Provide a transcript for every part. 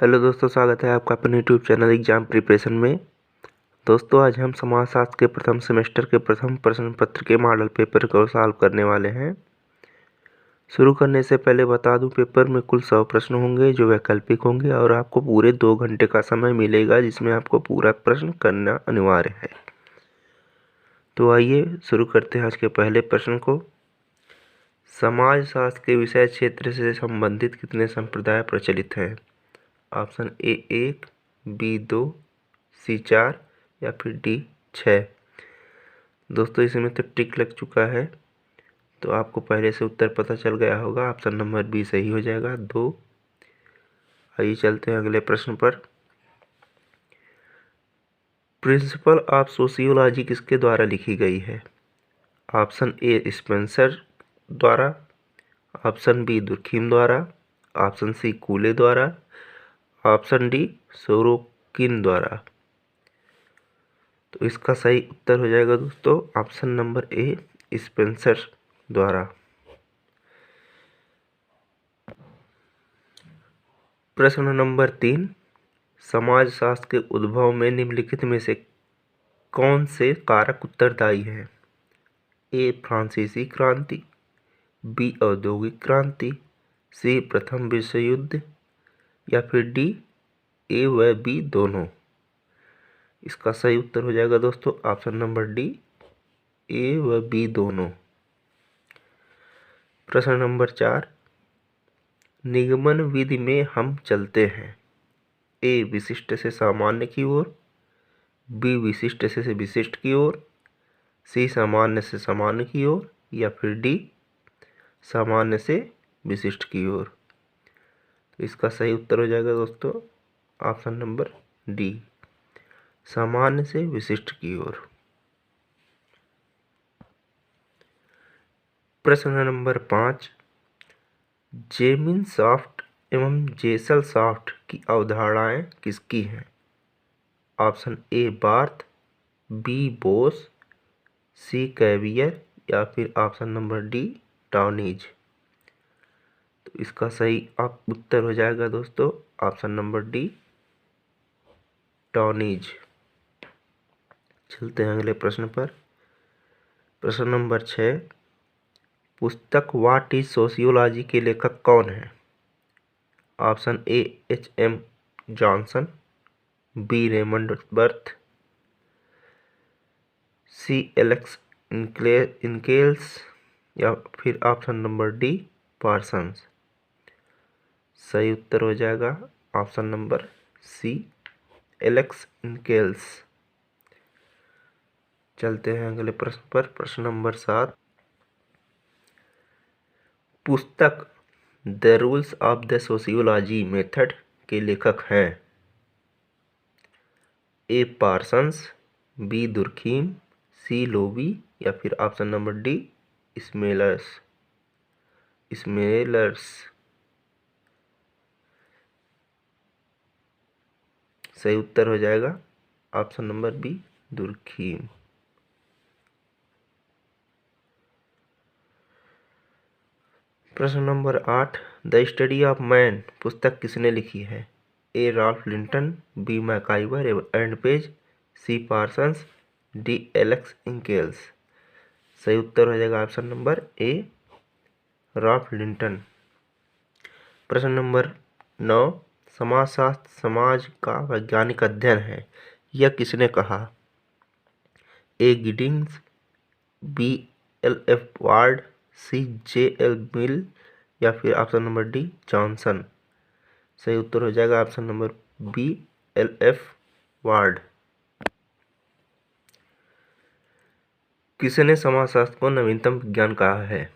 Hello दोस्तों, स्वागत है आपका अपने यूट्यूब चैनल एग्जाम प्रिपरेशन में। दोस्तों, आज हम समाजशास्त्र के प्रथम सेमेस्टर के प्रथम प्रश्न पत्र के मॉडल पेपर को सॉल्व करने वाले हैं। शुरू करने से पहले बता दूं, पेपर में कुल 100 प्रश्न होंगे जो वैकल्पिक होंगे और आपको पूरे 2 घंटे का समय मिलेगा, जिसमें आपको पूरा प्रश्न करना अनिवार्य है। तो आइए शुरू करते हैं आज के पहले प्रश्न को। समाजशास्त्र के विषय क्षेत्र से संबंधित कितने संप्रदाय प्रचलित हैं? ऑप्शन ए 1, बी 2, सी 4 या फिर डी 6। दोस्तों, इसमें तो टिक लग चुका है, तो आपको पहले से उत्तर पता चल गया होगा। ऑप्शन नंबर बी सही हो जाएगा, 2। आइए चलते हैं अगले प्रश्न पर। प्रिंसिपल ऑफ सोशियोलॉजी किसके द्वारा लिखी गई है? ऑप्शन ए स्पेंसर द्वारा, ऑप्शन बी दुर्खिम द्वारा, ऑप्शन सी कूले द्वारा, ऑप्शन डी सोरोकिन द्वारा। तो इसका सही उत्तर हो जाएगा दोस्तों ऑप्शन नंबर ए स्पेंसर द्वारा। प्रश्न नंबर 3, समाजशास्त्र के उद्भव में निम्नलिखित में से कौन से कारक उत्तरदायी हैं? ए फ्रांसीसी क्रांति, बी औद्योगिक क्रांति, सी प्रथम विश्व युद्ध या फिर डी ए व बी दोनों। इसका सही उत्तर हो जाएगा दोस्तों ऑप्शन नंबर डी ए व बी दोनों। प्रश्न नंबर 4, निगमन विधि में हम चलते हैं। ए विशिष्ट से सामान्य की ओर, बी विशिष्ट से विशिष्ट की ओर, सी सामान्य से सामान्य की ओर या फिर डी सामान्य से विशिष्ट की ओर। तो इसका सही उत्तर हो जाएगा दोस्तों ऑप्शन नंबर डी सामान्य से विशिष्ट की ओर। प्रश्न नंबर 5, जेमिन सॉफ्ट एवं जेसल सॉफ्ट की अवधारणाएं किसकी हैं? Option A Barth, B Bose, C कैवियर या फिर ऑप्शन नंबर डी टाउनीज। तो इसका सही उत्तर हो जाएगा दोस्तों ऑप्शन नंबर डी टाउनीज। चलते हैं अगले प्रश्न पर। प्रश्न नंबर 6, पुस्तक व्हाट इज सोशियोलॉजी के लेखक कौन है? Option A H.M. Johnson, B Raymond Firth, C Alex Inkeles या फिर ऑप्शन नंबर डी पार्सन्स। सही उत्तर हो जाएगा ऑप्शन नंबर सी एलेक्स इनकेल्स। चलते हैं अगले प्रश्न पर। प्रश्न नंबर 7, पुस्तक the rules of the sociology method के लेखक हैं? ए पार्सन्स, बी दुर्खीम, सी लोबी या फिर ऑप्शन नंबर डी स्मेलर्स। सही उत्तर हो जाएगा ऑप्शन नंबर बी दुर्खीम। प्रश्न number 8, the study of man पुस्तक किसने लिखी है? A Ralph Linton, B MacIver and Page, C Parsons, D Alex Inkeles. सही उत्तर हो जाएगा option number A Ralph Linton. प्रश्न नंबर 9, समाजशास्त्र समाज का वैज्ञानिक अध्ययन है, यह किसने कहा? ए गिडिंग्स, बी L.F. वार्ड, सी J.L. मिल या फिर ऑप्शन नंबर डी जॉनसन। सही उत्तर हो जाएगा option number B L.F. Ward. किसने समाजशास्त्र को नवीनतम विज्ञान कहा है?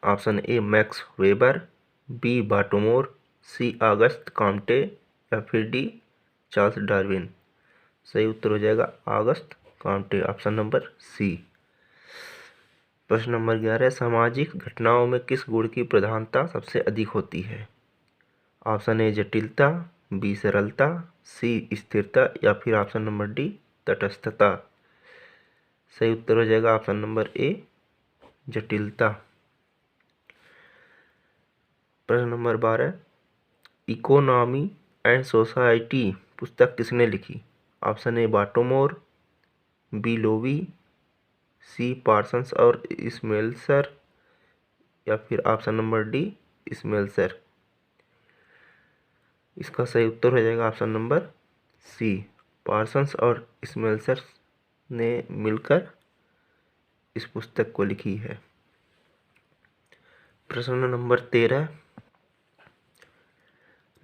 Option A Max Weber, B Bottomore, C Auguste Comte या फिर डी चार्ल्स डार्विन। सही उत्तर हो जाएगा Auguste Comte, option number C. प्रश्न नंबर 11, सामाजिक घटनाओं में किस गुण की प्रधानता सबसे अधिक होती है? ऑप्शन ए जटिलता, बी सरलता, सी स्थिरता या फिर ऑप्शन नंबर डी तटस्थता। सही उत्तर हो जाएगा ऑप्शन नंबर ए जटिलता। प्रश्न नंबर 12, इकोनॉमी एंड सोसाइटी पुस्तक किसने लिखी? Option A Bottomore, B Lowie, C Parsons और स्मेल्सर, या फिर ऑप्शन नंबर डी स्मेल्सर। इसका सही उत्तर हो जाएगा ऑप्शन नंबर सी, पार्सन्स और स्मेल्सर ने मिलकर इस पुस्तक को लिखी है। प्रश्न नंबर 13,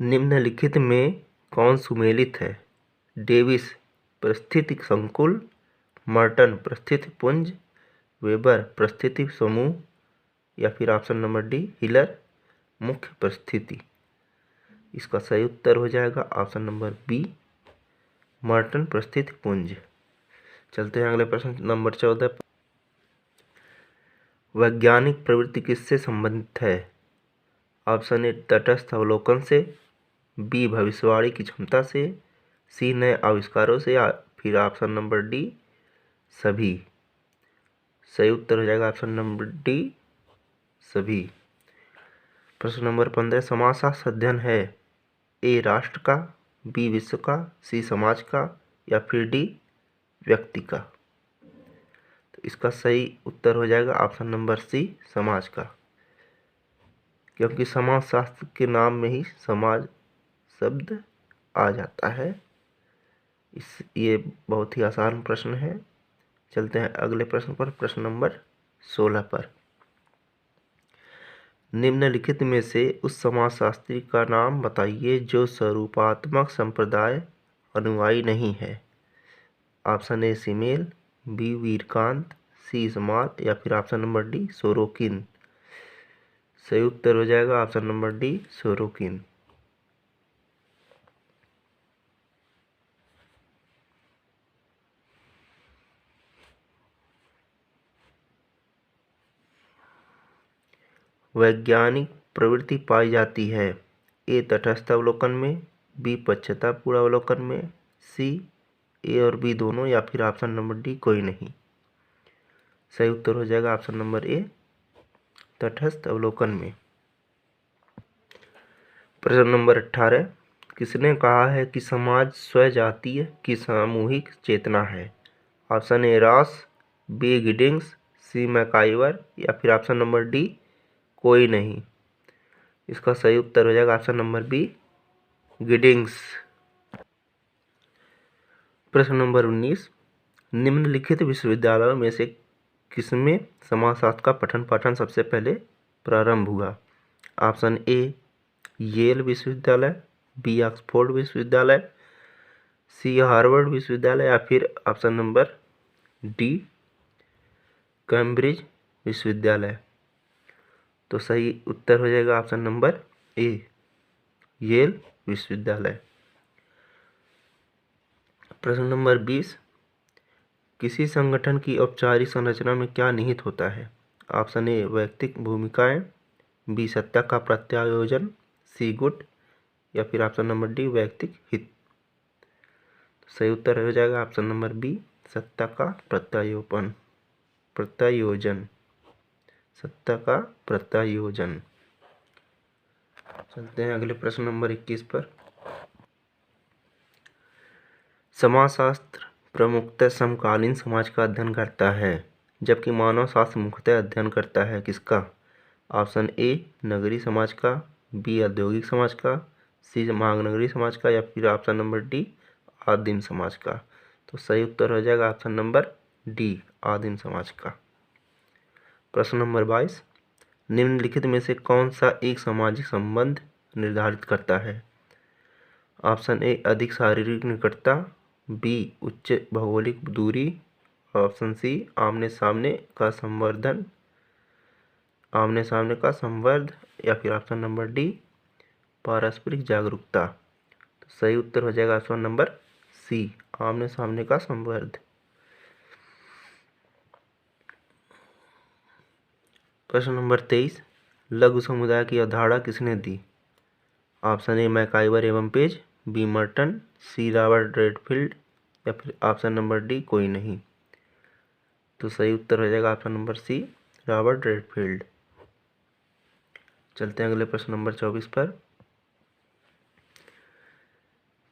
निम्नलिखित में कौन सुमेलित है? डेविस परिस्थिति संकुल, मर्टन परिस्थिति पुंज, वेबर परिस्थिति समूह, या फिर ऑप्शन नंबर डी हिलर मुख्य परिस्थिति। इसका सही उत्तर हो जाएगा ऑप्शन नंबर बी, मर्टन परिस्थिति पुंज। चलते हैं अगले प्रश्न नंबर 14 पर। वैज्ञानिक प्रवृत्ति किससे संबंधित है? ऑप्शन ए तटस्थ अवलोकन से, बी भविष्यवाणी की क्षमता से, सी नए आविष्कारों से, या फिर ऑप्शन नंबर डी सभी। सही उत्तर हो जाएगा ऑप्शन नंबर डी सभी। प्रश्न नंबर 15, समाजशास्त्र अध्ययन है ए राष्ट्र का, बी विश्व का, सी समाज का, या फिर डी व्यक्ति का। तो इसका सही उत्तर हो जाएगा ऑप्शन नंबर सी समाज का, क्योंकि समाजशास्त्र के नाम में ही समाज शब्द आ जाता है। ये बहुत ही आसान प्रश्न है। चलते हैं अगले प्रश्न पर, प्रश्न नंबर 16 पर। निम्नलिखित में से उस समाजशास्त्री का नाम बताइए जो स्वरूपात्मक संप्रदाय अनुयायी नहीं है। Option A Simmel, B Vierkandt, C Smart, या फिर ऑप्शन नंबर डी सोरोकिन। सही उत्तर हो जाएगा ऑप्शन नंबर डी सोरोकिन। वैज्ञानिक प्रवृत्ति पाई जाती है ए तटस्थ अवलोकन में, बी पश्चातापूर्ण अवलोकन में, सी ए और बी दोनों, या फिर ऑप्शन नंबर डी कोई नहीं। सही उत्तर हो जाएगा ऑप्शन नंबर ए तटस्थ अवलोकन में। प्रश्न नंबर 18, किसने कहा है कि समाज स्वजातीय की सामूहिक चेतना है? Option A Ross, B Giddings, C MacIver, या फिर ऑप्शन नंबर डी कोई नहीं। इसका सही उत्तर हो जाएगा ऑप्शन नंबर बी गिडिंग्स। प्रश्न नंबर 19, निम्नलिखित विश्वविद्यालयों में से किसमें समाजशास्त्र का पठन पाठन सबसे पहले प्रारंभ हुआ? ऑप्शन ए येल विश्वविद्यालय, बी ऑक्सफोर्ड विश्वविद्यालय, सी हार्वर्ड विश्वविद्यालय, या फिर ऑप्शन नंबर डी कैम्ब्रिज विश्वविद्यालय। तो सही उत्तर हो जाएगा ऑप्शन नंबर ए येल विश्वविद्यालय। प्रश्न नंबर 20, किसी संगठन की औपचारिक संरचना में क्या निहित होता है? ऑप्शन ए वैयक्तिक भूमिकाएं, बी सत्ता का प्रत्यायोजन, सी गुट, या फिर ऑप्शन नंबर डी वैयक्तिक हित। सही उत्तर हो जाएगा ऑप्शन नंबर बी सत्ता का प्रत्यायोजन, सत्ता का प्रत्यायोजन। चलते हैं अगले प्रश्न नंबर 21 पर। समाजशास्त्र प्रमुखतः समकालीन समाज का अध्ययन करता है, जबकि मानव शास्त्र मुख्यतः अध्ययन करता है किसका? ऑप्शन ए नगरीय समाज का, बी औद्योगिक समाज का, सी महानगरीय समाज का, या फिर ऑप्शन नंबर डी आदिम समाज का। तो सही उत्तर हो जाएगा ऑप्शन नंबर डी आदिम समाज का। प्रश्न नंबर 22, निम्नलिखित में से कौन सा एक सामाजिक संबंध निर्धारित करता है? ऑप्शन ए अधिक शारीरिक निकटता, बी उच्च भौगोलिक दूरी, ऑप्शन सी आमने सामने का संवर्ध, या फिर ऑप्शन नंबर डी पारस्परिक जागरूकता। तो सही उत्तर हो जाएगा ऑप्शन नंबर सी आमने सामने का संवर्ध। प्रश्न नंबर 23, लघु समुदाय की अवधारणा किसने दी? ऑप्शन ए मैकाइवर एवं Page, B Merton, C Robert Redfield, या फिर ऑप्शन नंबर डी कोई नहीं। तो सही उत्तर हो जाएगा option number C Robert Redfield. चलते हैं अगले प्रश्न नंबर 24 पर।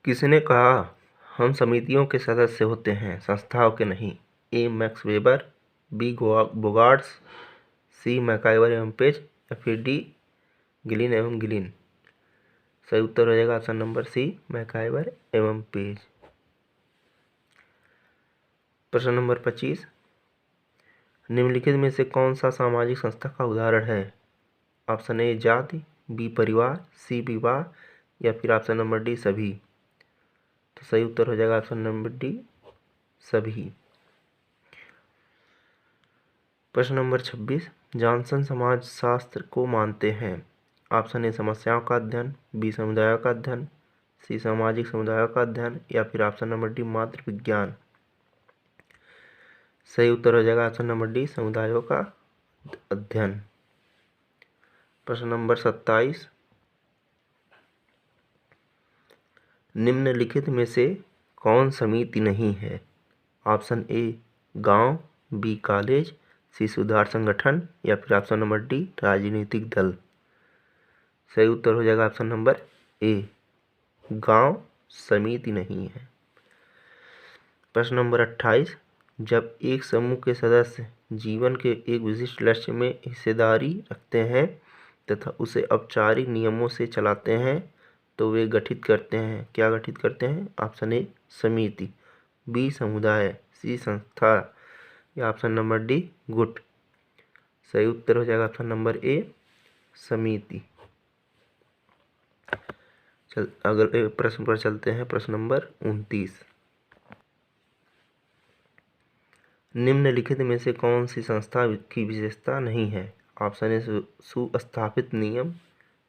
किसने कहा हम समितियों के सदस्य होते हैं, संस्थाओं के नहीं? ए मैक्स वेबर, बी बोगार्ट्स, सी मैकाइवर एवं पेज, या फिर डी गिलिन एवं गिलिन। सही उत्तर हो जाएगा ऑप्शन नंबर सी, मैकाइवर एवं पेज। प्रश्न नंबर 25, निम्नलिखित में से कौन सा सामाजिक संस्था का उदाहरण है? ऑप्शन ए जाति, बी परिवार, सी विवाह, या फिर ऑप्शन नंबर डी सभी। तो सही उत्तर हो जाएगा ऑप्शन नंबर डी, सभी। प्रश्न नंबर 26, जॉनसन समाज शास्त्र को मानते हैं? ऑप्शन ए समस्याओं का अध्ययन, बी समुदायों का अध्ययन, सी सामाजिक समुदायों का अध्ययन, या फिर ऑप्शन नंबर डी मातृ विज्ञान। सही उत्तर हो जाएगा ऑप्शन नंबर डी, समुदायों का अध्ययन। प्रश्न नंबर 27, निम्नलिखित में से कौन समिति नहीं है? ऑप्शन ए गांव, बी कॉलेज, सी सुधार संगठन, या फिर ऑप्शन नंबर डी राजनीतिक दल। सही उत्तर हो जाएगा ऑप्शन नंबर ए, गांव समिति नहीं है। प्रश्न नंबर 28, जब एक समूह के सदस्य जीवन के एक विशिष्ट लक्ष्य में हिस्सेदारी रखते हैं तथा उसे औपचारिक नियमों से चलाते हैं तो वे गठित करते हैं, क्या गठित करते हैं? ऑप्शन ए समिति, बी समुदाय, सी संस्था, या ऑप्शन नंबर डी गुट। सही उत्तर हो जाएगा ऑप्शन नंबर ए, समिति। अगले प्रश्न पर चलते हैं। प्रश्न नंबर 29, निम्नलिखित में से कौन सी संस्था की विशेषता नहीं है? ऑप्शन ए सुस्थापित नियम,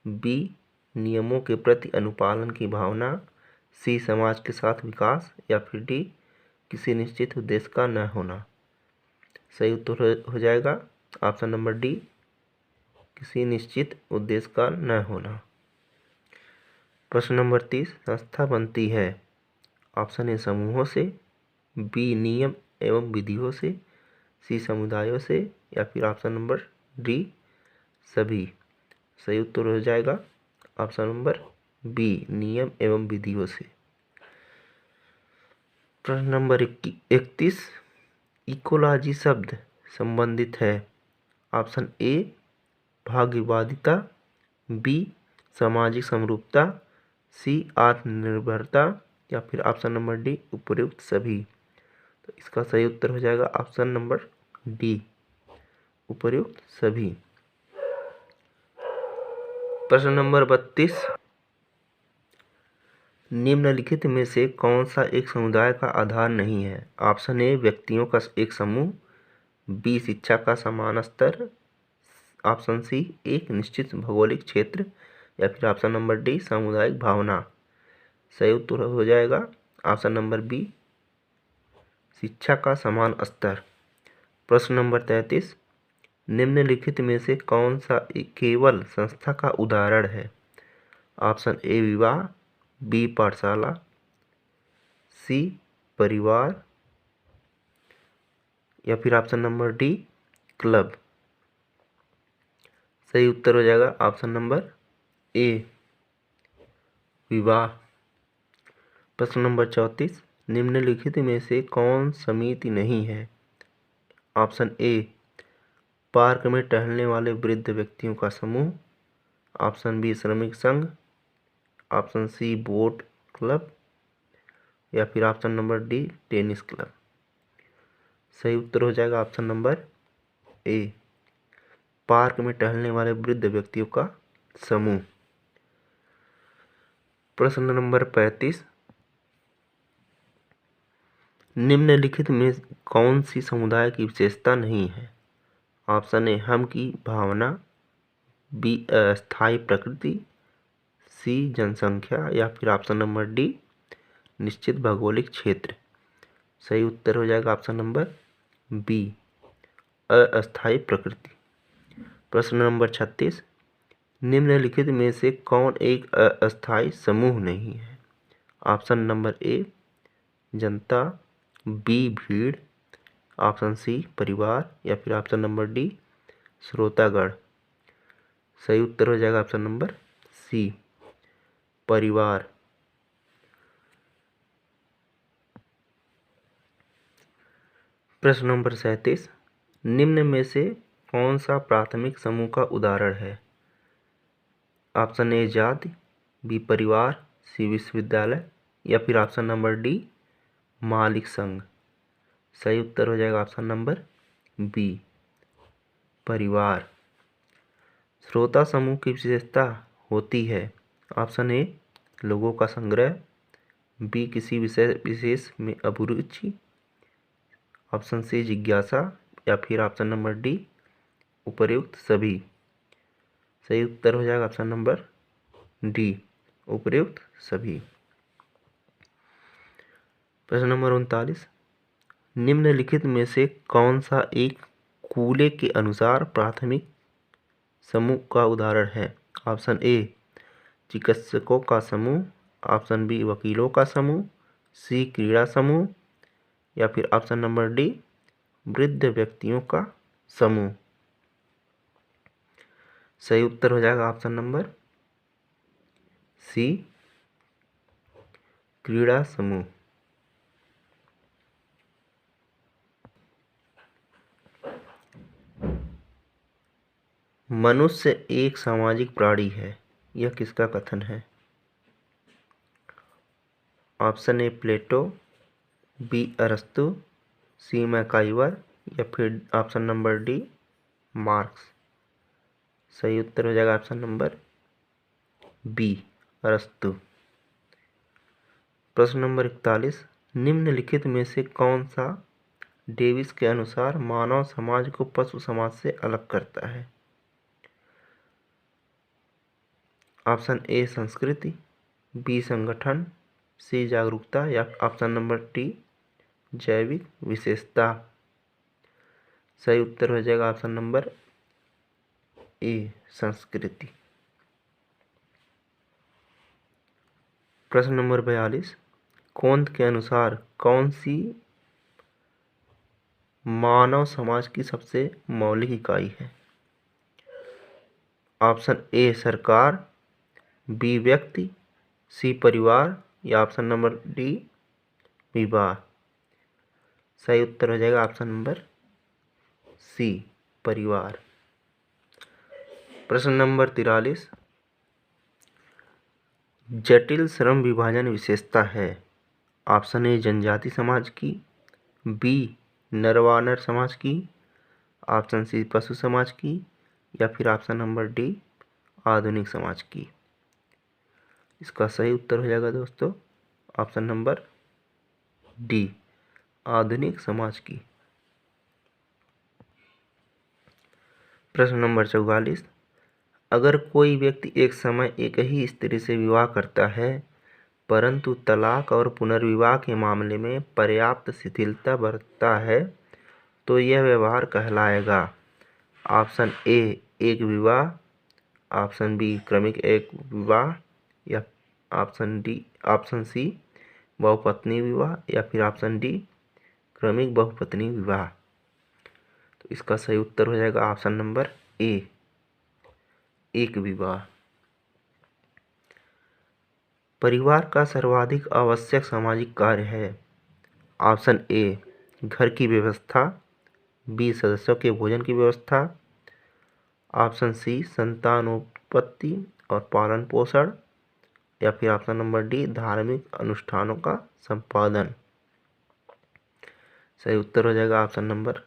बी नियमों के प्रति अनुपालन की भावना, सी समाज के साथ विकास, या फिर डी किसी निश्चित उद्देश्य का न होना। सही उत्तर हो जाएगा ऑप्शन नंबर डी, किसी निश्चित उद्देश्य का न होना। प्रश्न नंबर 30, संस्था बनती है? ऑप्शन ए समूहों से, बी नियम एवं विधियों से, सी समुदायों से, या फिर ऑप्शन नंबर डी सभी। सही उत्तर हो जाएगा ऑप्शन नंबर बी, नियम एवं विधियों से। प्रश्न नंबर 31, इकोलॉजी शब्द संबंधित है? ऑप्शन ए भाग्यवादिता, बी सामाजिक समरूपता, सी आत्मनिर्भरता, या फिर ऑप्शन नंबर डी उपयुक्त सभी। तो इसका सही उत्तर हो जाएगा ऑप्शन नंबर डी, उपयुक्त सभी। प्रश्न नंबर 32, निम्नलिखित में से कौन सा एक समुदाय का आधार नहीं है? ऑप्शन ए व्यक्तियों का एक समूह, बी शिक्षा का समान स्तर, ऑप्शन सी एक निश्चित भौगोलिक क्षेत्र, या फिर ऑप्शन नंबर डी सामुदायिक भावना। सही उत्तर हो जाएगा ऑप्शन नंबर बी, शिक्षा का समान स्तर। प्रश्न नंबर 33, निम्नलिखित में से कौन सा केवल संस्था का उदाहरण है? ऑप्शन ए विवाह, बी पाठशाला, सी परिवार, या फिर ऑप्शन नंबर डी क्लब। सही उत्तर हो जाएगा ऑप्शन नंबर ए, विवाह। प्रश्न नंबर 34, निम्नलिखित में से कौन समिति नहीं है? ऑप्शन ए पार्क में टहलने वाले वृद्ध व्यक्तियों का समूह, ऑप्शन बी श्रमिक संघ, ऑप्शन सी बोट क्लब, या फिर option number D tennis club. सही उत्तर हो जाएगा ऑप्शन नंबर ए, पार्क में टहलने वाले वृद्ध व्यक्तियों का समूह। प्रश्न नंबर 35, निम्नलिखित में कौन सी समुदाय की विशेषता नहीं है? ऑप्शन ए हम की भावना, बी अस्थायी प्रकृति, सी जनसंख्या, या फिर ऑप्शन नंबर डी निश्चित भौगोलिक क्षेत्र। सही उत्तर हो जाएगा ऑप्शन नंबर बी, अस्थायी प्रकृति। प्रश्न नंबर 36, निम्नलिखित में से कौन एक अस्थायी समूह नहीं है? ऑप्शन नंबर ए जनता, बी भीड़, ऑप्शन सी परिवार, या फिर ऑप्शन नंबर डी श्रोतागण। सही उत्तर हो जाएगा ऑप्शन नंबर सी, परिवार। प्रश्न नंबर 37, निम्न में से कौन सा प्राथमिक समूह का उदाहरण है? ऑप्शन ए जाति, बी परिवार, सी विश्वविद्यालय या फिर ऑप्शन नंबर डी मालिक संघ। सही उत्तर हो जाएगा ऑप्शन नंबर बी परिवार। श्रोता समूह की विशेषता होती है ऑप्शन ए लोगों का संग्रह, बी किसी विषय विशेष में अभिरुचि, ऑप्शन सी जिज्ञासा या फिर ऑप्शन नंबर डी उपर्युक्त सभी। सही उत्तर हो जाएगा ऑप्शन नंबर डी उपर्युक्त सभी। प्रश्न नंबर 39, निम्नलिखित में से कौन सा एक कूले के अनुसार प्राथमिक समूह का उदाहरण है? ऑप्शन ए चिकित्सकों का समूह, ऑप्शन बी वकीलों का समूह, सी क्रीड़ा समूह या फिर ऑप्शन नंबर डी वृद्ध व्यक्तियों का समूह। सही उत्तर हो जाएगा ऑप्शन नंबर सी क्रीड़ा समूह। मनुष्य एक सामाजिक प्राणी है, यह किसका कथन है? ऑप्शन ए प्लेटो, बी अरस्तु, सी मैकाइवर या फिर ऑप्शन नंबर डी मार्क्स। सही उत्तर हो जाएगा ऑप्शन नंबर बी अरस्तु। प्रश्न नंबर 41, निम्नलिखित में से कौन सा डेविस के अनुसार मानव समाज को पशु समाज से अलग करता है? ऑप्शन ए संस्कृति, बी संगठन, सी जागरूकता या ऑप्शन नंबर डी जैविक विशेषता। सही उत्तर हो जाएगा ऑप्शन नंबर ए संस्कृति। प्रश्न नंबर 42, कोंत के अनुसार कौन सी मानव समाज की सबसे मौलिक इकाई है? ऑप्शन ए सरकार, बी व्यक्ति, सी परिवार या ऑप्शन नंबर डी विवाह। सही उत्तर हो जाएगा ऑप्शन नंबर सी परिवार। प्रश्न नंबर 43, जटिल श्रम विभाजन विशेषता है? ऑप्शन ए जनजाति समाज की, बी नरवानर समाज की, ऑप्शन सी पशु समाज की या फिर ऑप्शन नंबर डी आधुनिक समाज की। इसका सही उत्तर हो जाएगा दोस्तों ऑप्शन नंबर डी आधुनिक समाज की। प्रश्न नंबर 44, अगर कोई व्यक्ति एक समय एक ही स्त्री से विवाह करता है परंतु तलाक और पुनर्विवाह के मामले में पर्याप्त शिथिलता बरतता है तो यह व्यवहार कहलाएगा? ऑप्शन ए एक विवाह, ऑप्शन बी क्रमिक एक विवाह या ऑप्शन सी बहुपत्नी विवाह या फिर ऑप्शन डी क्रमिक बहुपत्नी विवाह। तो इसका सही उत्तर हो जाएगा ऑप्शन नंबर ए एक विवाह। परिवार का सर्वाधिक आवश्यक सामाजिक कार्य है? ऑप्शन ए घर की व्यवस्था, बी सदस्यों के भोजन की व्यवस्था, ऑप्शन सी संतानोत्पत्ति और पालन पोषण या फिर ऑप्शन नंबर डी धार्मिक अनुष्ठानों का संपादन। सही उत्तर हो जाएगा ऑप्शन नंबर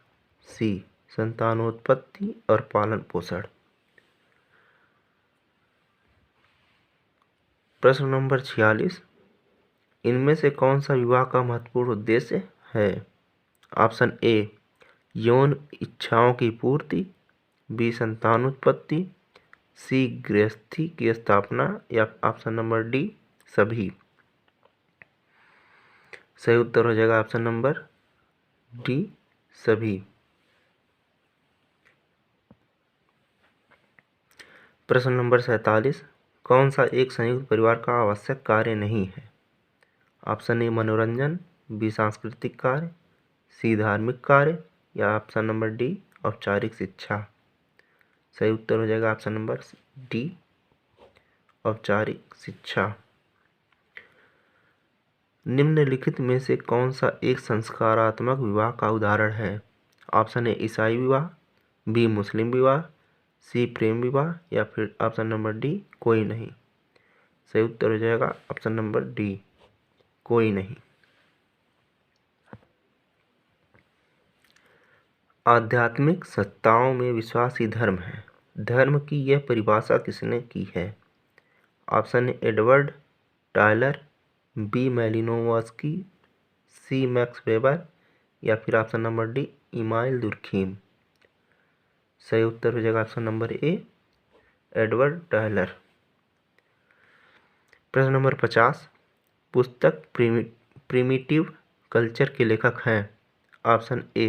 सी संतानोत्पत्ति और पालन पोषण। प्रश्न नंबर 46, इनमें से कौन सा विवाह का महत्वपूर्ण उद्देश्य है? ऑप्शन ए यौन इच्छाओं की पूर्ति, बी संतानोत्पत्ति, सी गृहस्थी की स्थापना या ऑप्शन नंबर डी सभी। सही उत्तर हो जाएगा ऑप्शन नंबर डी सभी। प्रश्न नंबर 47, कौन सा एक संयुक्त परिवार का आवश्यक कार्य नहीं है? ऑप्शन ए मनोरंजन, बी सांस्कृतिक कार्य, सी धार्मिक कार्य या ऑप्शन नंबर डी औपचारिक शिक्षा। सही उत्तर हो जाएगा ऑप्शन नंबर डी औपचारिक शिक्षा। निम्नलिखित में से कौन सा एक संस्कारात्मक विवाह का उदाहरण है? ऑप्शन ए ईसाई विवाह, बी मुस्लिम विवाह, सी प्रेम विवाह या फिर ऑप्शन नंबर डी कोई नहीं। सही उत्तर हो जाएगा ऑप्शन नंबर डी कोई नहीं। आध्यात्मिक सत्ताओं में विश्वास ही धर्म है। धर्म की यह परिभाषा किसने की है? Option A Edward Tylor, B Malinowski, C Max Weber या फिर option number D Emile Durkheim. सही उत्तर हो जाएगा option number A Edward Tylor. प्रश्न नंबर 50, पुस्तक प्रिमिटिव कल्चर के लेखक हैं? Option A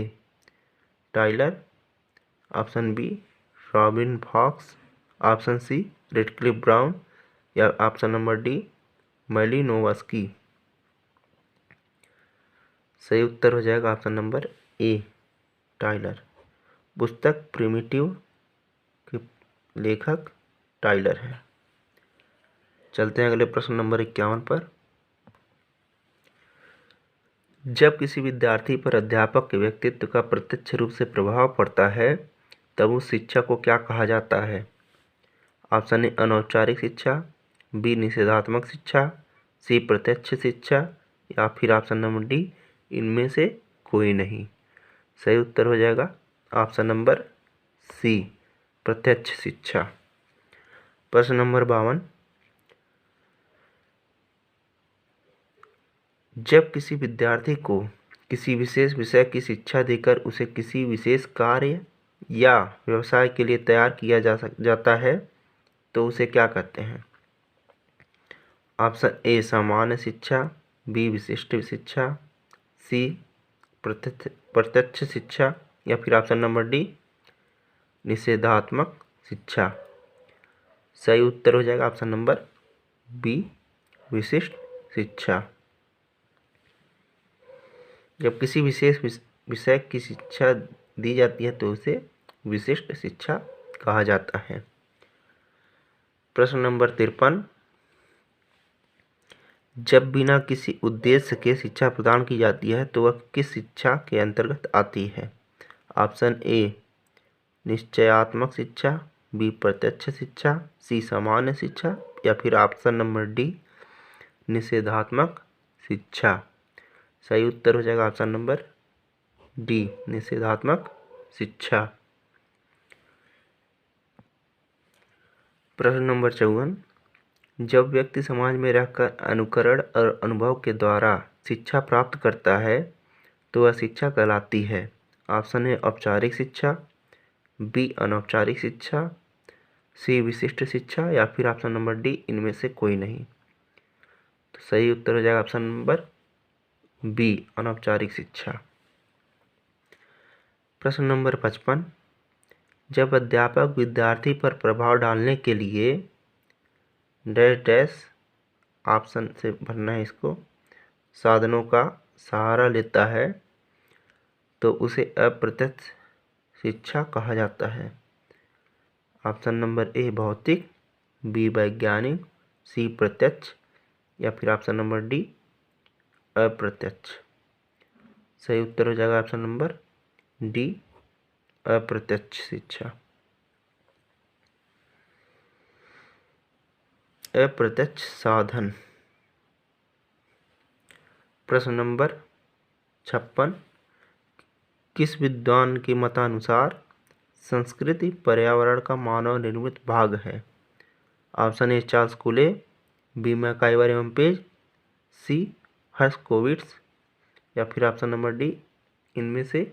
Tylor, option B Robin Fox, option C Radcliffe Brown या ऑप्शन नंबर डी मैलिनोवस्की। सही उत्तर हो जाएगा ऑप्शन नंबर ए टाइलर। पुस्तक प्रिमिटिव के लेखक टाइलर हैं। चलते हैं अगले प्रश्न नंबर 51 पर। जब किसी विद्यार्थी पर अध्यापक के व्यक्तित्व का प्रत्यक्ष रूप से प्रभाव पड़ता है तब उस शिक्षा को क्या कहा जाता है? ऑप्शन ए अनौपचारिक शिक्षा, बी निषेधात्मक शिक्षा, सी प्रत्यक्ष शिक्षा या फिर ऑप्शन नंबर डी इनमें से कोई नहीं। सही उत्तर हो जाएगा ऑप्शन नंबर सी प्रत्यक्ष शिक्षा। प्रश्न नंबर 52, जब किसी विद्यार्थी को किसी विशेष विषय की शिक्षा देकर उसे किसी विशेष कार्य या व्यवसाय के लिए तैयार किया जाता है तो उसे क्या कहते हैं? ऑप्शन ए सामान्य शिक्षा, बी विशिष्ट शिक्षा, सी प्रत्यक्ष शिक्षा या फिर ऑप्शन नंबर डी निषेधात्मक शिक्षा। सही उत्तर हो जाएगा ऑप्शन नंबर बी विशिष्ट शिक्षा। जब किसी विशेष विषय की शिक्षा दी जाती है तो उसे विशिष्ट शिक्षा कहा जाता है। प्रश्न नंबर 53, जब बिना किसी उद्देश्य के शिक्षा प्रदान की जाती है तो वह किस शिक्षा के अंतर्गत आती है? ऑप्शन ए निश्चयात्मक शिक्षा, बी प्रत्यक्ष शिक्षा, सी सामान्य शिक्षा या फिर ऑप्शन नंबर डी निषेधात्मक शिक्षा। सही उत्तर हो जाएगा ऑप्शन नंबर डी निषेधात्मक शिक्षा। प्रश्न नंबर 54, जब व्यक्ति समाज में रहकर अनुकरण और अनुभव के द्वारा शिक्षा प्राप्त करता है तो वह शिक्षा कहलाती है। ऑप्शन ए औपचारिक शिक्षा, बी अनौपचारिक शिक्षा, सी विशिष्ट शिक्षा या फिर ऑप्शन नंबर डी इनमें से कोई नहीं। तो सही उत्तर हो जाएगा ऑप्शन नंबर बी अनौपचारिक शिक्षा। प्रश्न नंबर 55, जब अध्यापक विद्यार्थी पर प्रभाव डालने के लिए डैश डैश ऑप्शन से भरना है इसको साधनों का सहारा लेता है तो उसे अप्रत्यक्ष शिक्षा कहा जाता है। ऑप्शन नंबर ए भौतिक, बी वैज्ञानिक, सी प्रत्यक्ष या फिर ऑप्शन नंबर डी अप्रत्यक्ष। सही उत्तर हो जाएगा ऑप्शन नंबर डी अप्रत्यक्ष शिक्षा। अप्रत्यक्ष साधन। प्रश्न नंबर 56, किस विद्वान के मतानुसार संस्कृति पर्यावरण का मानव निर्मित भाग है? Option A Charles Cooley, B MacIver एवं पेज, सी हर्स्कोविट्स या फिर ऑप्शन नंबर डी इनमें से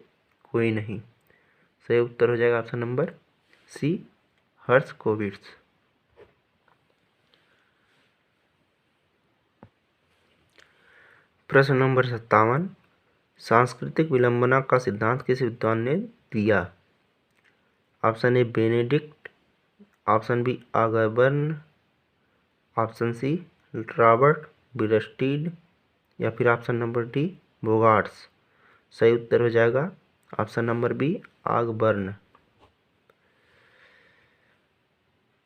कोई नहीं। सही उत्तर हो जाएगा ऑप्शन नंबर सी हर्स्कोविट्स। प्रश्न नंबर 57, सांस्कृतिक विलंबना का सिद्धांत किस विद्वान ने दिया? Option A Benedict, option B Ogburn, option C Robert Bierstedt या फिर ऑप्शन नंबर डी बोगार्ट्स। सही उत्तर हो जाएगा ऑप्शन नंबर बी आगबर्न।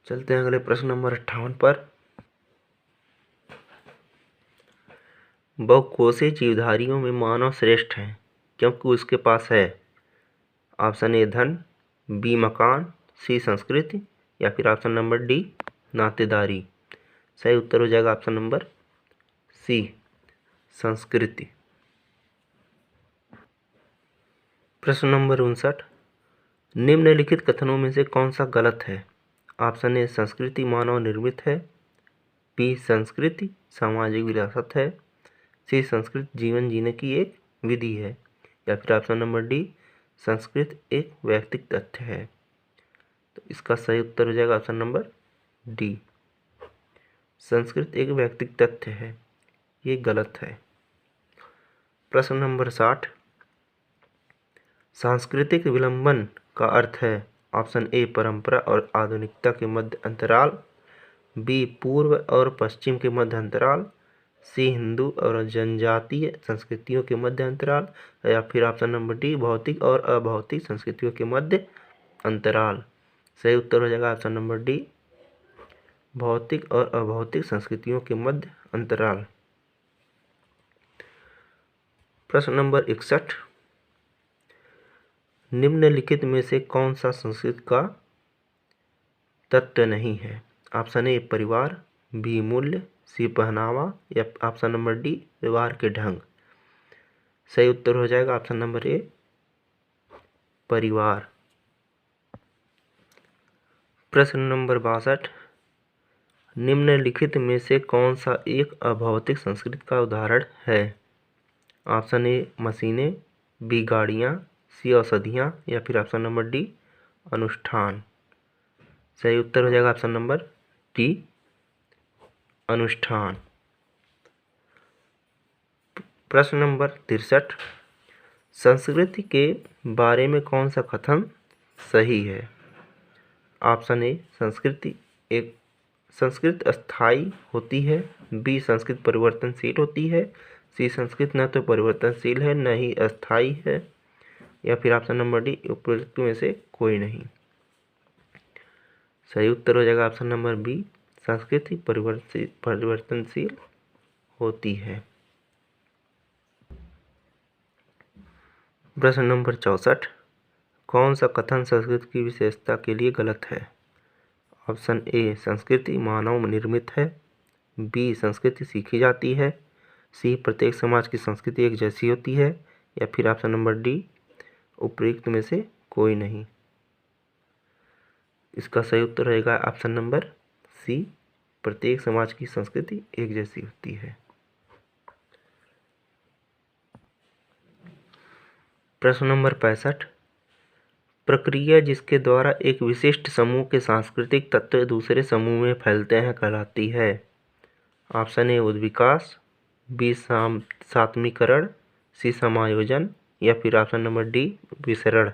चलते हैं अगले प्रश्न नंबर 58 पर। बहुकोषीय जीवधारियों में मानव श्रेष्ठ है क्योंकि उसके पास है ऑप्शन ए धन, बी मकान, सी संस्कृति या फिर ऑप्शन नंबर डी नातेदारी। सही उत्तर हो जाएगा ऑप्शन नंबर सी संस्कृति। प्रश्न नंबर 59, निम्नलिखित कथनों में से कौन सा गलत है? ऑप्शन ए संस्कृति मानव निर्मित है, बी संस्कृति सामाजिक विरासत है, सी संस्कृति जीवन जीने की एक विधि है या फिर ऑप्शन नंबर डी संस्कृत एक व्यक्तिगत तथ्य है। तो इसका सही उत्तर हो जाएगा ऑप्शन नंबर डी संस्कृत एक व्यक्तिगत तथ्य है। ये गलत है। प्रश्न नंबर 60, सांस्कृतिक विलंबन का अर्थ है ऑप्शन ए परंपरा और आधुनिकता के मध्य अंतराल, बी पूर्व और पश्चिम के मध्य अंतराल, सी हिंदू और जनजातीय संस्कृतियों के मध्य अंतराल या फिर ऑप्शन नंबर डी भौतिक और अभौतिक संस्कृतियों के मध्य अंतराल। सही उत्तर हो जाएगा ऑप्शन नंबर डी भौतिक और अभौतिक संस्कृतियों के मध्य अंतराल। प्रश्न नंबर 61, निम्नलिखित में से कौन सा संस्कृत का तत्व नहीं है? ऑप्शन ए परिवार, बी मूल्य, सी पहनावा या ऑप्शन नंबर डी व्यवहार के ढंग। सही उत्तर हो जाएगा ऑप्शन नंबर ए परिवार। प्रश्न नंबर 62, निम्नलिखित में से कौन सा एक अभौतिक संस्कृति का उदाहरण है? ऑप्शन ए मशीनें, बी गाड़ियाँ, सी औषधियाँ या फिर ऑप्शन नंबर डी अनुष्ठान। सही उत्तर हो जाएगा ऑप्शन नंबर डी अनुष्ठान। प्रश्न नंबर 63, संस्कृति के बारे में कौन सा कथन सही है? ऑप्शन ए संस्कृत अस्थायी होती है, बी संस्कृत परिवर्तनशील होती है, सी संस्कृत न तो परिवर्तनशील है न ही अस्थायी है या फिर ऑप्शन नंबर डी उपरोक्त में से कोई नहीं। सही उत्तर हो जाएगा ऑप्शन नंबर बी संस्कृति परिवर्तनशील होती है। प्रश्न नंबर 64, कौन सा कथन संस्कृत की विशेषता के लिए गलत है? ऑप्शन ए संस्कृति मानव निर्मित है, बी संस्कृति सीखी जाती है, सी प्रत्येक समाज की संस्कृति एक जैसी होती है या फिर ऑप्शन नंबर डी उपरोक्त में से कोई नहीं। इसका सही उत्तर रहेगा ऑप्शन नंबर सी प्रत्येक समाज की संस्कृति एक जैसी होती है। प्रश्न नंबर 65, प्रक्रिया जिसके द्वारा एक विशिष्ट समूह के सांस्कृतिक तत्व दूसरे समूह में फैलते हैं कहलाती है? ऑप्शन ए उद्विकास, बी सात्मीकरण, सी समायोजन या फिर ऑप्शन नंबर डी विसरण।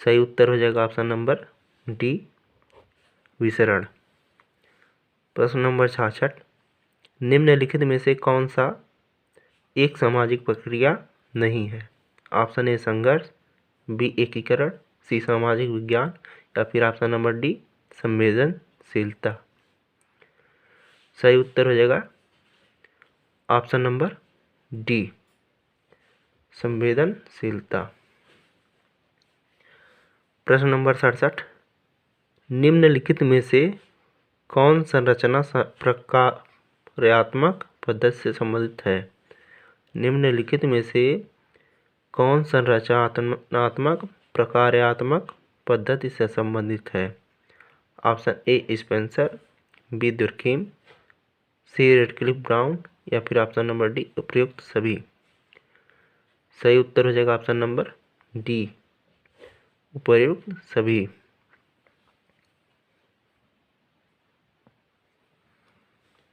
सही उत्तर हो जाएगा ऑप्शन नंबर डी विसरण। प्रश्न नंबर 66, निम्नलिखित में से कौन सा एक सामाजिक प्रक्रिया नहीं है? ऑप्शन ए संघर्ष, बी एकीकरण, सी सामाजिक विज्ञान या फिर ऑप्शन नंबर डी संवेदनशीलता। सही उत्तर हो जाएगा ऑप्शन नंबर डी संवेदनशीलता। प्रश्न नंबर 67, निम्नलिखित में से कौन संरचना प्रक्रियात्मक पद्धति से संबंधित है? निम्नलिखित में से कौन संरचनात्मक प्रक्रियात्मक पद्धति से संबंधित है? Option A Spencer, B Durkheim, C Radcliffe Brown या फिर ऑप्शन नंबर डी उपयुक्त सभी। सही उत्तर हो जाएगा ऑप्शन नंबर डी उपयुक्त सभी।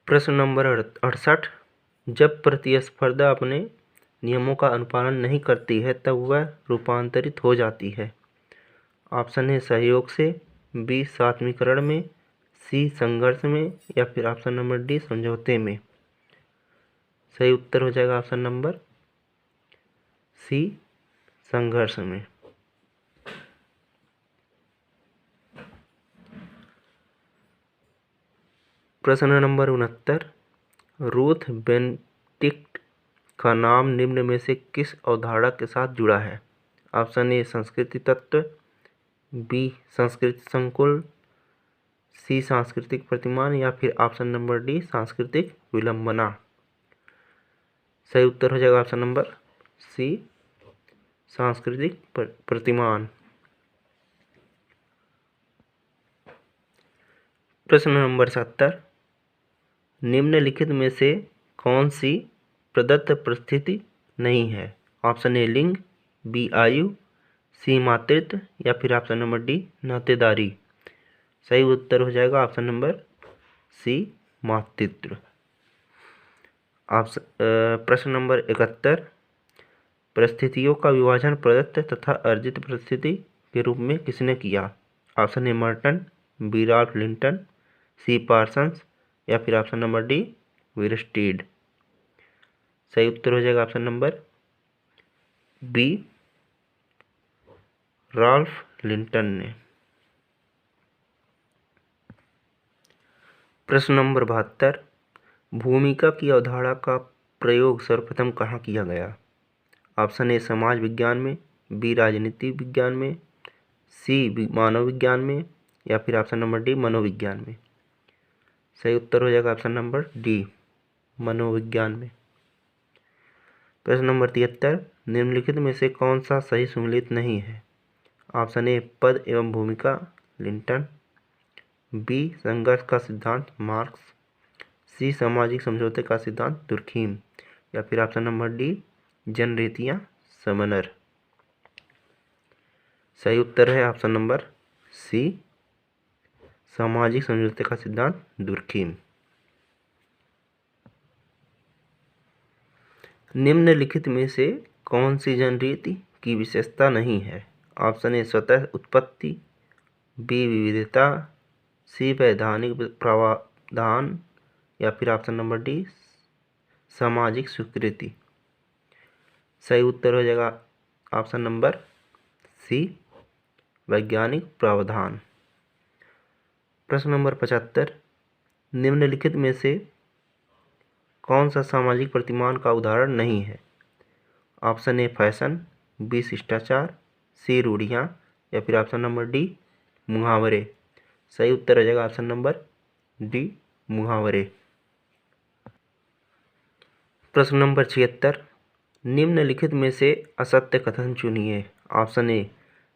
प्रश्न नंबर 68, जब प्रतिस्पर्धा अपने नियमों का अनुपालन नहीं करती है तब वह रूपांतरित हो जाती है। ऑप्शन ए सहयोग से, बी सात्मीकरण में, सी संघर्ष में या फिर ऑप्शन नंबर डी समझौते में। सही उत्तर हो जाएगा ऑप्शन नंबर सी संघर्ष में। प्रश्न नंबर 69, रूथ टिक्ट का नाम निम्न में से किस अवधारणा के साथ जुड़ा है? ऑप्शन ए संस्कृति तत्व, बी संस्कृति संकुल, सी सांस्कृतिक प्रतिमान या फिर ऑप्शन नंबर डी सांस्कृतिक विलंबना। सही उत्तर हो जाएगा ऑप्शन नंबर सी सांस्कृतिक प्रतिमान। प्रश्न नंबर 70, निम्नलिखित में से कौन सी प्रदत्त परिस्थिति नहीं है? ऑप्शन ए लिंग, बी आयु, सी मातृत्व या फिर ऑप्शन नंबर डी नातेदारी। सही उत्तर हो जाएगा ऑप्शन नंबर सी मातृत्व। प्रश्न नंबर 71, परिस्थितियों का विभाजन प्रदत्त तथा अर्जित परिस्थिति के रूप में किसने किया? Option A Merton, B Ralph Linton, C Parsons या फिर ऑप्शन नंबर डी वीरस्टीड। सही उत्तर हो जाएगा option number B Ralph Linton ने। प्रश्न नंबर 72, भूमिका की अवधारणा का प्रयोग सर्वप्रथम कहाँ किया गया? ऑप्शन ए समाज विज्ञान में, बी राजनीति विज्ञान में, सी मानव विज्ञान में या फिर ऑप्शन नंबर डी मनोविज्ञान में। सही उत्तर हो जाएगा ऑप्शन नंबर डी मनोविज्ञान में। प्रश्न नंबर 73, निम्नलिखित में से कौन सा सही सुमेलित नहीं है? ऑप्शन ए पद एवं भूमिका लिंटन, बी संघर्ष का सिद्धांत मार्क्स, सी सामाजिक समझौते का सिद्धांत दुर्खीम या फिर ऑप्शन नंबर डी जनरीतियां समनर। सही उत्तर है ऑप्शन नंबर सी सामाजिक समझौते का सिद्धांत दुर्खीम। निम्नलिखित में से कौन सी जनरीति की विशेषता नहीं है? ऑप्शन ए स्वतः उत्पत्ति, बी विविधता, सी वैधानिक प्रावधान या फिर ऑप्शन नंबर डी सामाजिक स्वीकृति। सही उत्तर हो जाएगा ऑप्शन नंबर सी वैज्ञानिक प्रावधान। प्रश्न नंबर 75, निम्नलिखित में से कौन सा सामाजिक प्रतिमान का उदाहरण नहीं है? ऑप्शन ए फैशन, बी शिष्टाचार, सी रूढ़ियाँ या फिर ऑप्शन नंबर डी मुहावरे। सही उत्तर हो जाएगा ऑप्शन नंबर डी मुहावरे। प्रश्न नंबर 76, निम्नलिखित में से असत्य कथन चुनिए। ऑप्शन ए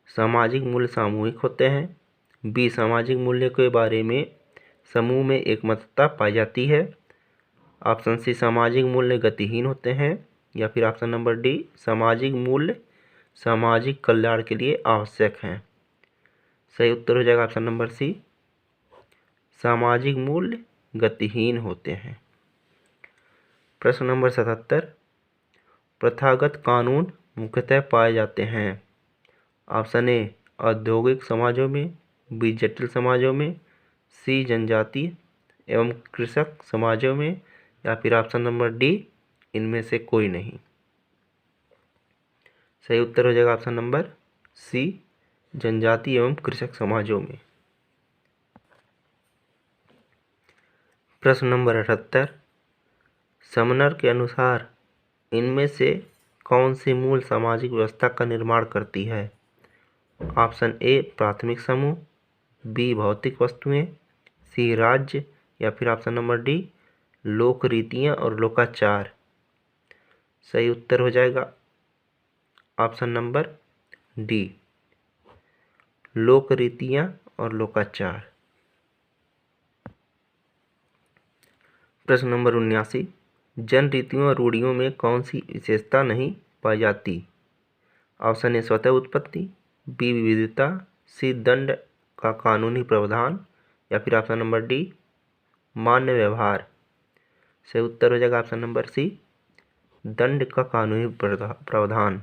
सामाजिक मूल्य सामूहिक होते हैं, बी सामाजिक मूल्य के बारे में समूह में एकमतता पाई जाती है, ऑप्शन सी सामाजिक मूल्य गतिहीन होते हैं या फिर ऑप्शन नंबर डी सामाजिक मूल्य सामाजिक कल्याण के लिए आवश्यक हैं। सही उत्तर हो जाएगा ऑप्शन नंबर सी सामाजिक मूल्य गतिहीन होते हैं। प्रश्न नंबर 77, प्रथागत कानून मुख्यतः पाए जाते हैं। ऑप्शन ए औद्योगिक समाजों में, बी जटिल समाजों में, सी जनजातीय एवं कृषक समाजों में या फिर ऑप्शन नंबर डी इनमें से कोई नहीं। सही उत्तर हो जाएगा ऑप्शन नंबर सी जनजातीय एवं कृषक समाजों में। प्रश्न नंबर 78, समनर के अनुसार इनमें से कौन सी मूल सामाजिक व्यवस्था का निर्माण करती है? ऑप्शन ए प्राथमिक समूह, बी भौतिक वस्तुएं, सी राज्य या फिर ऑप्शन नंबर डी लोक रीतियाँ और लोकाचार। सही उत्तर हो जाएगा ऑप्शन नंबर डी लोक रीतियाँ और लोकाचार। प्रश्न नंबर 79, जन रीतियों और रूढ़ियों में कौन सी विशेषता नहीं पाई जाती? ऑप्शन ए स्वतः उत्पत्ति, बी विविधता, सी दंड का कानूनी प्रावधान या फिर ऑप्शन नंबर डी मान्य व्यवहार। सही उत्तर हो जाएगा ऑप्शन नंबर सी दंड का कानूनी प्रावधान।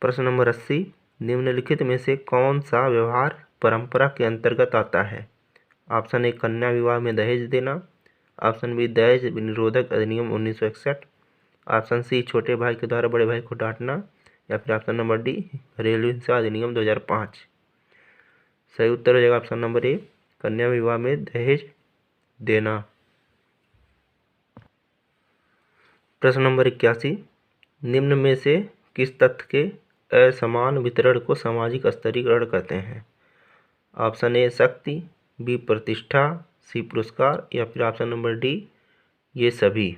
प्रश्न नंबर 80, निम्नलिखित में से कौन सा व्यवहार परंपरा के अंतर्गत आता है? ऑप्शन ए कन्या विवाह में दहेज देना, ऑप्शन बी दहेज निरोधक अधिनियम 1961, ऑप्शन सी छोटे भाई के द्वारा बड़े भाई को डांटना या फिर ऑप्शन नंबर डी घरेलू हिंसा अधिनियम 2005। सही उत्तर हो जाएगा ऑप्शन नंबर ए कन्या विवाह में दहेज देना। प्रश्न नंबर 81, निम्न में से किस तथ्य के असमान वितरण को सामाजिक स्तरीकरण कहते हैं? ऑप्शन ए शक्ति, बी प्रतिष्ठा, सी पुरस्कार या फिर ऑप्शन नंबर डी ये सभी।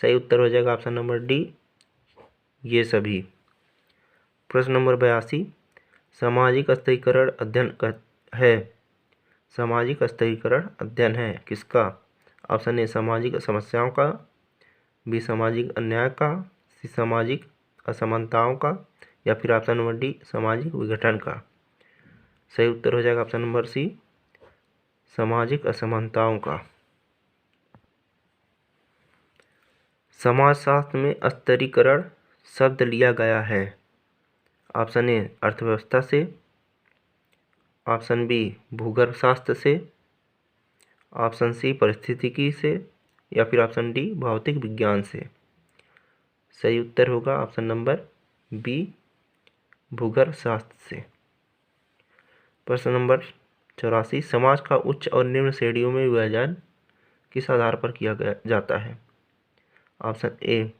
सही उत्तर हो जाएगा ऑप्शन नंबर डी ये सभी। प्रश्न नंबर 82, सामाजिक स्तरीकरण अध्ययन है। सामाजिक स्तरीकरण अध्ययन है किसका? ऑप्शन ए सामाजिक समस्याओं का, बी सामाजिक अन्याय का, सी सामाजिक असमानताओं का या फिर ऑप्शन नंबर डी सामाजिक विघटन का। सही उत्तर हो जाएगा ऑप्शन नंबर सी सामाजिक असमानताओं का। समाजशास्त्र में स्तरीकरण शब्द लिया गया है। ऑप्शन ए अर्थव्यवस्था से, ऑप्शन बी भूगर्भ शास्त्र से, ऑप्शन सी परिस्थितिकी से या फिर ऑप्शन डी भौतिक विज्ञान से। सही उत्तर होगा ऑप्शन नंबर बी भूगर्भ शास्त्र से। प्रश्न नंबर 84, समाज का उच्च और निम्न श्रेणियों में विभाजन किस आधार पर किया जाता है? ऑप्शन ए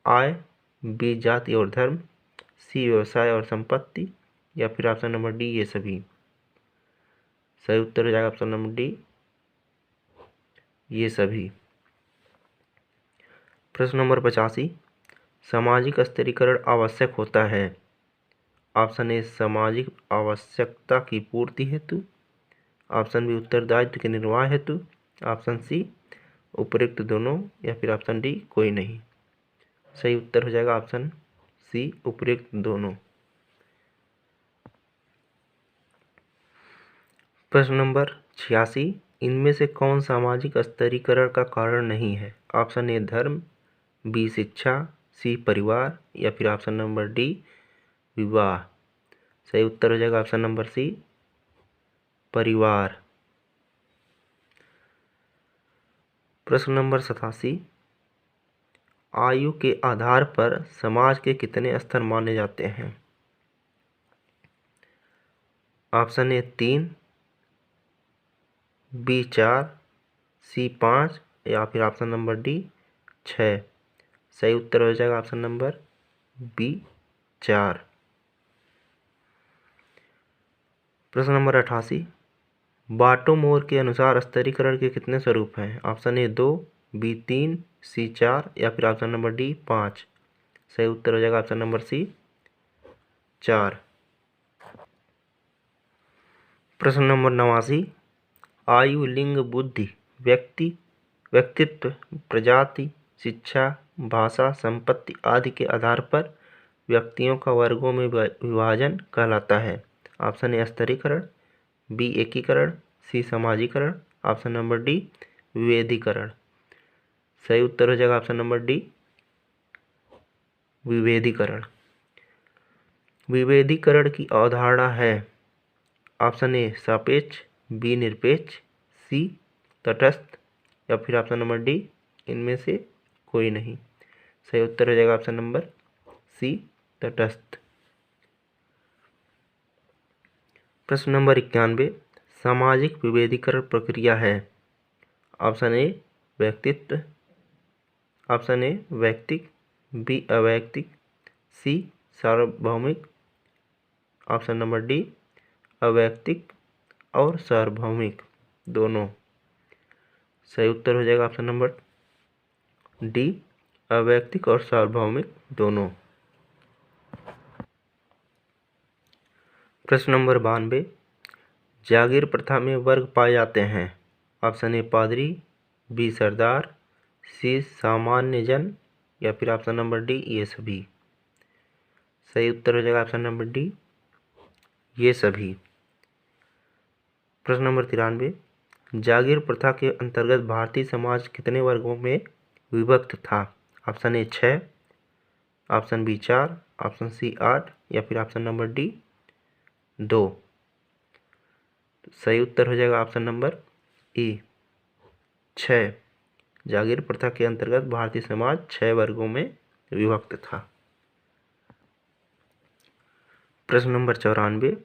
आय, बी जाति और धर्म, सी व्यवसाय और संपत्ति या फिर ऑप्शन नंबर डी ये सभी। सही उत्तर हो जाएगा ऑप्शन नंबर डी ये सभी। प्रश्न नंबर 85, सामाजिक स्तरीकरण आवश्यक होता है। ऑप्शन ए सामाजिक आवश्यकता की पूर्ति हेतु, ऑप्शन बी उत्तरदायित्व के निर्वाह हेतु, ऑप्शन सी उपयुक्त दोनों या फिर ऑप्शन डी कोई नहीं। सही उत्तर हो जाएगा ऑप्शन सी उपयुक्त दोनों। प्रश्न नंबर 86, इनमें से कौन सामाजिक स्तरीकरण का कारण नहीं है? ऑप्शन ए धर्म, बी शिक्षा, सी परिवार या फिर ऑप्शन नंबर डी विवाह। सही उत्तर हो जाएगा ऑप्शन नंबर सी परिवार। प्रश्न नंबर 87, आयु के आधार पर समाज के कितने स्तर माने जाते हैं? ऑप्शन ए 3, बी 4, सी 5 या फिर ऑप्शन नंबर डी 6। सही उत्तर हो जाएगा ऑप्शन नंबर बी 4। प्रश्न नंबर 88, बाटोमोर के अनुसार स्तरीकरण के कितने स्वरूप हैं? ऑप्शन ए 2, बी 3, सी 4 या फिर ऑप्शन नंबर डी 5। सही उत्तर हो जाएगा ऑप्शन नंबर सी 4। प्रश्न नंबर 89, आयु, लिंग, बुद्धि, व्यक्तित्व, प्रजाति, शिक्षा, भाषा, संपत्ति आदि के आधार पर व्यक्तियों का वर्गों में विभाजन कहलाता है। ऑप्शन ए स्तरीकरण, बी एकीकरण, सी समाजीकरण, ऑप्शन नंबर डी विभेदीकरण। सही उत्तर हो जाएगा ऑप्शन नंबर डी विभेदीकरण। विभेदीकरण की अवधारणा है ऑप्शन ए सापेक्ष, बी निरपेक्ष, सी तटस्थ या फिर ऑप्शन नंबर डी इनमें से कोई नहीं। सही उत्तर हो जाएगा ऑप्शन नंबर सी तटस्थ। प्रश्न नंबर 91, सामाजिक विभेदीकरण प्रक्रिया है। ऑप्शन ए व्यक्तित्व, ऑप्शन ए वैयक्तिक, बी अवैयक्तिक, सी सार्वभौमिक, ऑप्शन नंबर डी अवैयक्तिक और सार्वभौमिक दोनों। सही उत्तर हो जाएगा ऑप्शन नंबर डी अवैयक्तिक और सार्वभौमिक दोनों। प्रश्न नंबर 92, जागीर प्रथा में वर्ग पाए जाते हैं। ऑप्शन ए पादरी, बी सरदार, सी सामान्य जन या फिर ऑप्शन नंबर डी ये सभी। सही उत्तर हो जाएगा ऑप्शन नंबर डी ये सभी। प्रश्न नंबर 93, जागीर प्रथा के अंतर्गत भारतीय समाज कितने वर्गों में विभक्त था? Option A 6, option B 4, option C 8 या फिर ऑप्शन नंबर डी 2। सही उत्तर हो जाएगा ऑप्शन नंबर ए 6। जागीर प्रथा के अंतर्गत भारतीय समाज 6 वर्गों में विभक्त था। प्रश्न नंबर 94,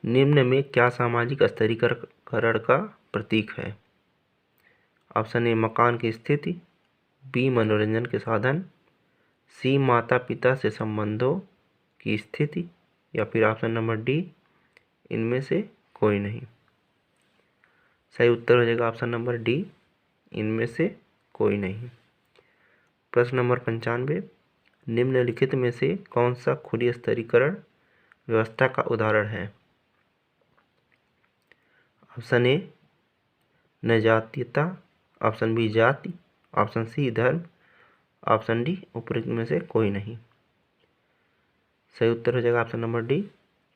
निम्न में क्या सामाजिक स्तरीकरण का प्रतीक है? ऑप्शन ए मकान की स्थिति, बी मनोरंजन के साधन, सी माता पिता से संबंधों की स्थिति, या फिर ऑप्शन नंबर डी इनमें से कोई नहीं। सही उत्तर हो जाएगा ऑप्शन नंबर डी, इनमें से कोई नहीं। प्रश्न नंबर 95, निम्नलिखित में से कौन सा खुली स्तरीकरण व्यवस्था का उदाहरण है? ऑप्शन ए नजातीयता, ऑप्शन बी जाति, ऑप्शन सी धर्म, ऑप्शन डी उपरोक्त में से कोई नहीं। सही उत्तर हो जाएगा ऑप्शन नंबर डी,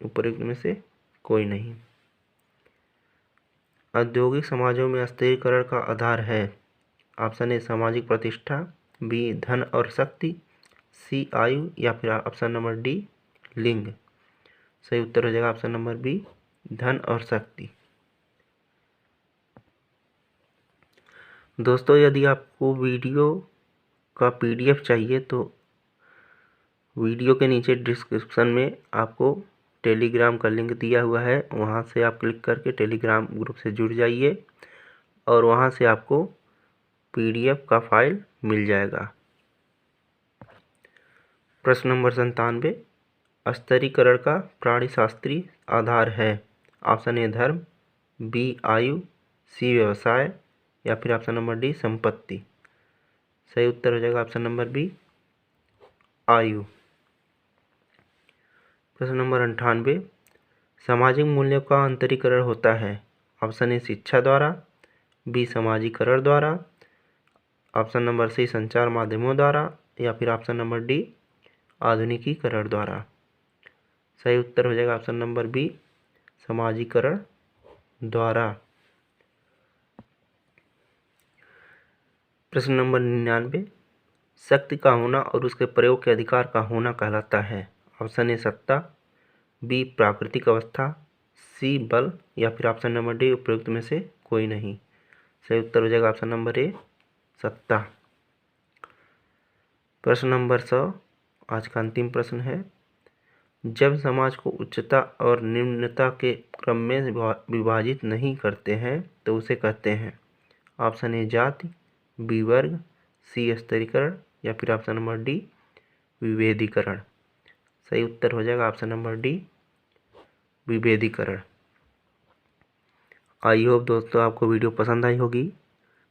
उपरोक्त में से कोई नहीं। औद्योगिक समाजों में स्तरीकरण का आधार है। ऑप्शन ए सामाजिक प्रतिष्ठा, बी धन और शक्ति, सी आयु, या फिर ऑप्शन नंबर डी लिंग। सही उत्तर हो जाएगा ऑप्शन नंबर बी धन और शक्ति। दोस्तों यदि आपको वीडियो का PDF चाहिए तो वीडियो के नीचे डिस्क्रिप्शन में आपको टेलीग्राम का लिंक दिया हुआ है, वहां से आप क्लिक करके टेलीग्राम ग्रुप से जुड़ जाइए और वहां से आपको PDF का फाइल मिल जाएगा। प्रश्न नंबर 97, स्तरीकरण का प्राणीशास्त्रीय आधार है। ऑप्शन ए धर्म, बी आयु, सी व्यवसाय, या फिर ऑप्शन नंबर डी संपत्ति। सही उत्तर हो जाएगा ऑप्शन नंबर बी आयु। प्रश्न नंबर 98, सामाजिक मूल्यों का अंतरीकरण होता है। ऑप्शन ए शिक्षा द्वारा, बी समाजीकरण द्वारा, ऑप्शन नंबर सी संचार माध्यमों द्वारा, या फिर ऑप्शन नंबर डी आधुनिकीकरण द्वारा। सही उत्तर हो जाएगा ऑप्शन नंबर बी समाजीकरण द्वारा। प्रश्न नंबर 99, शक्ति का होना और उसके प्रयोग के अधिकार का होना कहलाता है। ऑप्शन ए सत्ता, बी प्राकृतिक अवस्था, सी बल, या फिर ऑप्शन नंबर डी उपयुक्त में से कोई नहीं। सही उत्तर हो जाएगा ऑप्शन नंबर ए सत्ता। प्रश्न नंबर 100, आज का अंतिम प्रश्न है। जब समाज को उच्चता और निम्नता के क्रम में विभाजित नहीं करते हैं तो उसे कहते हैं। ऑप्शन ए जाति, बी वर्ग, सी स्तरीकरण, या फिर ऑप्शन नंबर डी विभेदीकरण। सही उत्तर हो जाएगा ऑप्शन नंबर डी विभेदीकरण। आई होप दोस्तों आपको वीडियो पसंद आई होगी।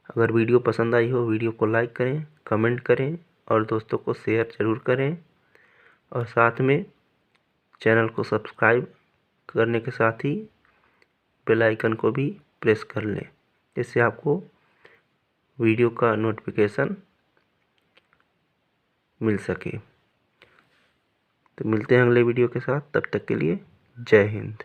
अगर वीडियो पसंद आई हो वीडियो को लाइक करें, कमेंट करें और दोस्तों को शेयर जरूर करें, और साथ में चैनल को सब्सक्राइब करने के साथ ही बेल आइकन को भी प्रेस कर लें, इससे आपको वीडियो का नोटिफिकेशन मिल सके। तो मिलते हैं अगले वीडियो के साथ, तब तक के लिए जय हिंद।